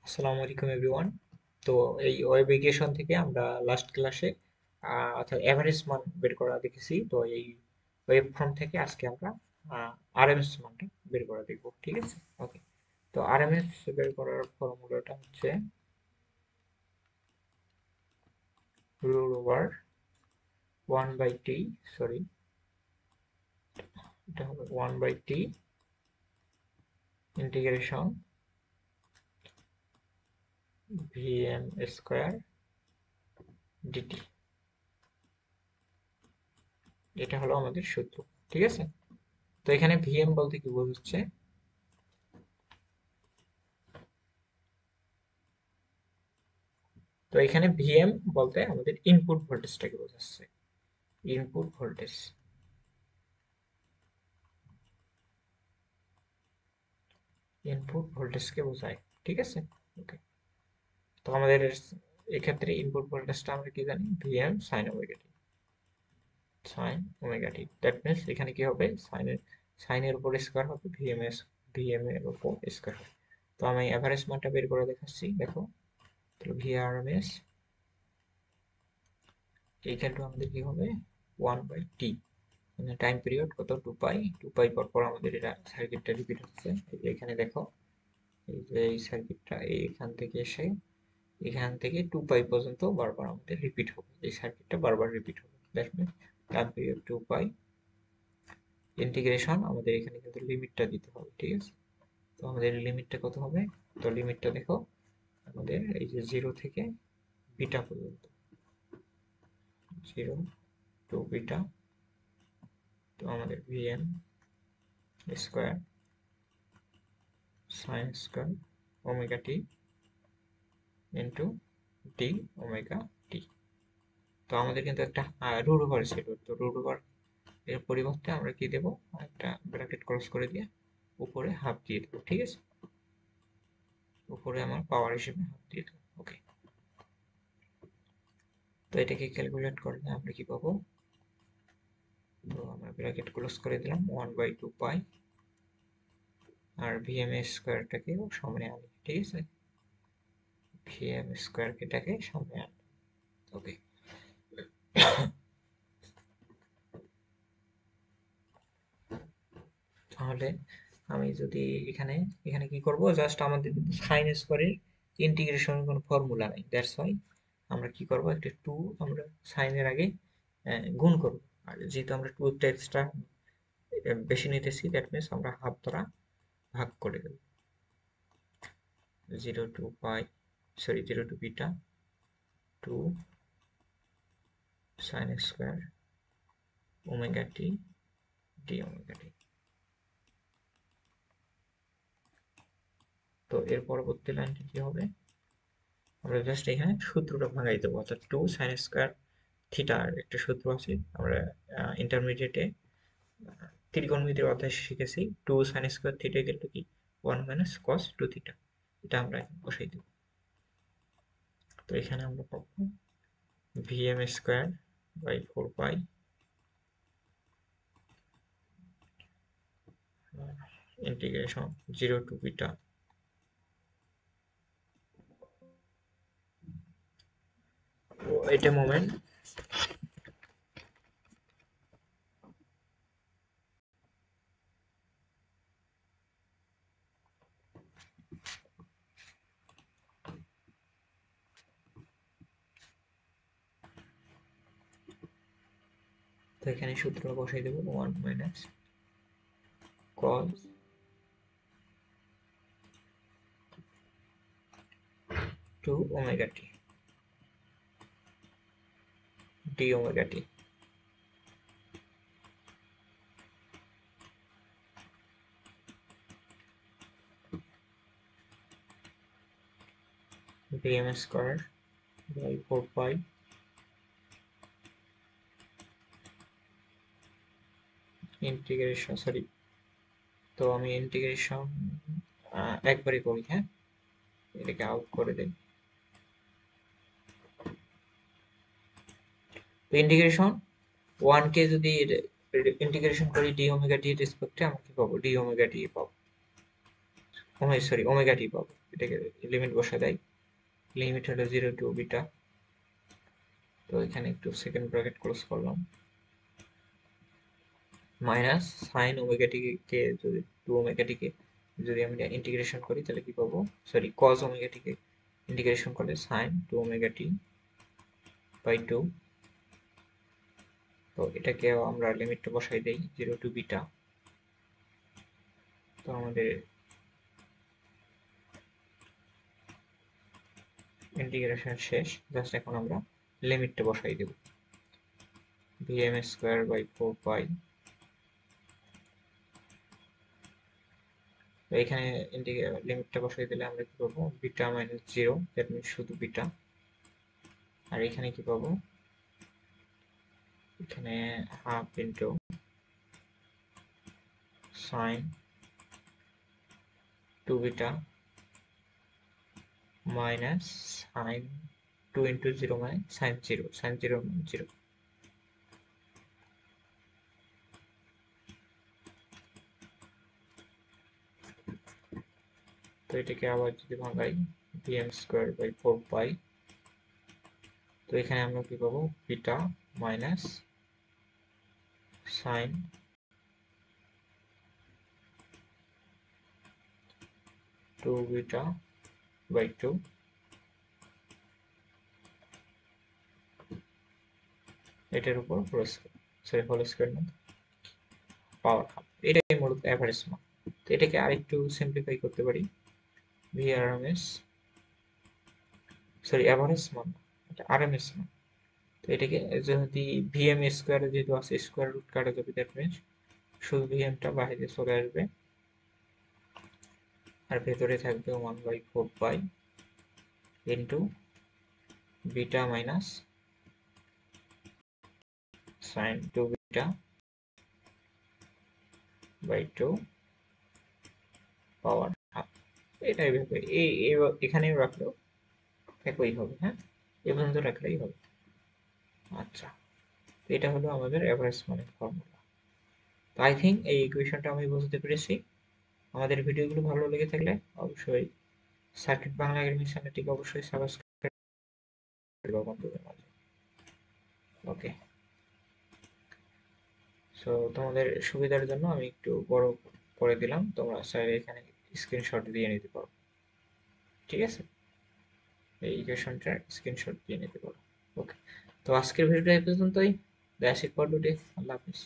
আসসালামু আলাইকুম এভরিওয়ান। তো এই ওয়েব ইকুয়েশন থেকে আমরা লাস্ট ক্লাসে অর্থাৎ এভারেজ মান বের করা দেখেছি। তো এই ওয়েব ফর্ম থেকে আজকে আমরা আরএমএস মানটা বের করা দেখব। ঠিক আছে, ওকে। তো আরএমএস বের করার ফর্মুলাটা হচ্ছে রুট ওভার 1/t, সরি, এটা হবে 1/t integration VM square DT. এটা হলো আমাদের সূত্র। ঠিক আছে, তো এখানে ভিএম বলতে কি বোঝাচ্ছে? তো এখানে ভিএম বলতে আমাদের ইনপুট ভোল্টেজটাকে বোঝাচ্ছে। ইনপুট ভোল্টেজ, ইনপুট ভোল্টেজকে বোঝায়। ঠিক আছে, ওকে। তো আমাদের এক্ষেত্রে ইনপুট ভোল্টেজটা আমরা কি জানি? VM sine omega t, sine omega t. That means এখানে কি হবে? সাইনের উপর স্কয়ার হবে, ভিএম এর উপর স্কয়ার হবে। তো আমি এভারেজ মানটা বের করে দেখাচ্ছি, দেখো। তো ভিআরএমএস এইখান টু আমাদের কি হবে? 1/t, মানে টাইম পিরিয়ড কত? 2 পাই। 2 পাই পর পর আমাদের এটা সার্কিটটা রিপিট হচ্ছে। এই যে এখানে দেখো, এই যে এই সার্কিটটা এইখান থেকে এসে এখান থেকে 2 পাই পর্যন্ত বারবার আমাদের রিপিট হবে, এই সার্কিটটা বারবার রিপিট হবে। That means time period 2 pi. Integration আমাদের এখানে কিন্তু লিমিটটা দিতে হবে। ঠিক আছে, তো আমাদের লিমিটটা কত হবে? তো লিমিটটা দেখো, আমাদের এই যে 0 থেকে বিটা পর্যন্ত, 0 টু বিটা। তো আমাদের VM square sine square omega T into D omega T. তো আমাদের কিন্তু একটা রুট ওভার ছিল, তো রুট ওভার এর পরিবর্তে আমরা কি দেব? একটা ব্র্যাকেট ক্রস করে দিয়ে উপরে হাফ দিয়ে দেবো। ঠিক আছে, উপরে আমার পাওয়ার হিসেবে হাফ দিয়ে দেবো। ওকে, তো এটাকে ক্যালকুলেট করলে আমরা কি পাবো? তো আমরা ব্র্যাকেট ক্লোজ করে দিলাম 1/2 পাই, আর ভিএম স্কোয়ারটাকেও সামনে আনি। ঠিক আছে, ভিএম স্কোয়ার কেটাকে সামনে আনি। ওকে, তাহলে আমি যদি এখানে এখানে কি করব? জাস্ট আমাদের কিন্তু সাইন স্কোয়ারের ইন্টিগ্রেশনের কোনো ফর্মুলা নাই, দ্যাটস ওয়াই আমরা কি করব? একটা 2 আমরা সাইনের আগে গুণ করব। আর যেহেতু আমরা 2 এক্সট্রা বেশি নিতেছি, দ্যাট মিনস আমরা হাফ দ্বারা ভাগ করে দেব। 0 two pi, sorry, 0 two beta 2 sine square omega T D omega T. তো এর পরবর্তী লাইনটা কি হবে? আমরা জাস্ট এখানে সূত্রটা ভাঙাই দেবো, অর্থাৎ 2 সাইন স্কোয়ার থিটার একটা সূত্র আছে। আমরা ইন্টারমিডিয়েটে ত্রিকোণমিতির অধ্যায় শিখেছি। 2 sine square theta equal to কি? 1 মাইনাস কস 2 থিটা। এটা আমরা এখন বসাই দেব। তো এখানে আমরা পাবো VM square by 4 pi integration 0 two beta. এটা মোমেন্ট। তো এখানে সূত্র বসাই দেবো 1 minus cos 2 omega T D omega t. VM square by 4 pi integration, sorry, তো আমি ইন্টিগ্রেশন একবারই করি, হ্যাঁ, এটাকে আউট করে দিই। তো ইন্টিগ্রেশন 1 কে যদি ইন্টিগ্রেশন করি ডি ওমেগা টি এর রেসপেক্টে, আমরা কি পাবো? ডি ওমেগা টি পাবো, সরি ওমেগা টি পাবো। এটাকে লিমিট বসা দেয়। লিমিট হলো 0 টু বিটা। তো এখানে একটু সেকেন্ড ব্র্যাকেট ক্লোজ করলাম, মাইনাস সাইন ওমেগা টি কে যদি 2 ওমেগা টি কে যদি আমি ইন্টিগ্রেশন করি তাহলে কি পাবো, সরি কজ ওমেগা টি কে ইন্টিগ্রেশন করলে সাইন 2 ওমেগা টি বাই 2। তো এটাকে আমরা লিমিটটা বসাই দেই 0 টু বিটা। তো আমাদের ইন্টিগ্রেশন শেষ, জাস্ট এখন আমরা লিমিটটা বসাই দেব vm স্কয়ার বাই 4 পাই। তো এখানে লিমিটটা বসাই দিলে আমরা কি পাবো, বিটা মাইনাস 0, দ্যাট মিনস শুধু বিটা। আর এখানে কি পাবো, এখানে half into sign 2 beta minus sine 2 into 0 মানে সাইন 0, সাইন 0 মানে 0। তো এটাকে আবার যদি ভাঙাই vm স্কয়ার বাই 4 পাই, তো এখানে আমরা কি পাবো, beta minus sine 2 beta by 2, এটার উপর whole square, sorry whole square না, পাওয়ার হাফ। এটাই মূলত অ্যাভারেজ মান। তো এটাকে আরেকটু সিম্পলিফাই করতে পারি, ভিআরএমএস, সরি অ্যাভারেজ মান না, এটা আরএমএস মান। তো এটাকে যদি ভিএম স্কয়ারে যেহেতু আছে, স্কয়ার রুট কাটা যাবে, দ্যাট মিনস শুধু ভিএমটা বাইরে চলে আসবে, আর ভেতরে থাকবে 1/4 pi into beta minus sine 2 beta by 2 power half. এটাই ভেবে এখানেও রাখলেও একই হবে। হ্যাঁ, এ পর্যন্ত রাখলেই হবে। আচ্ছা, এটা হলো আমাদের এভারেজ মানের ফর্মুলা। তো আই থিঙ্ক এই ইকুয়েশনটা আমি বুঝতে পেরেছি। আমাদের ভিডিওগুলো ভালো লেগে থাকলে অবশ্যই সার্কিট বাংলা একাডেমি চ্যানেলটিকে অবশ্যই সাবস্ক্রাইব করবে বন্ধুদের মাঝে। ওকে, সো তোমাদের সুবিধার জন্য আমি একটু বড় করে দিলাম, তোমরা চাইলে এখানে স্ক্রিনশট দিয়ে নিতে পারো। ঠিক আছে, এই ইকুয়েশনটার স্ক্রিনশট দিয়ে নিতে পারো। ওকে, তো আজকের ভিডিওটা এই পর্যন্তই। That's it for today. Allah Hafiz.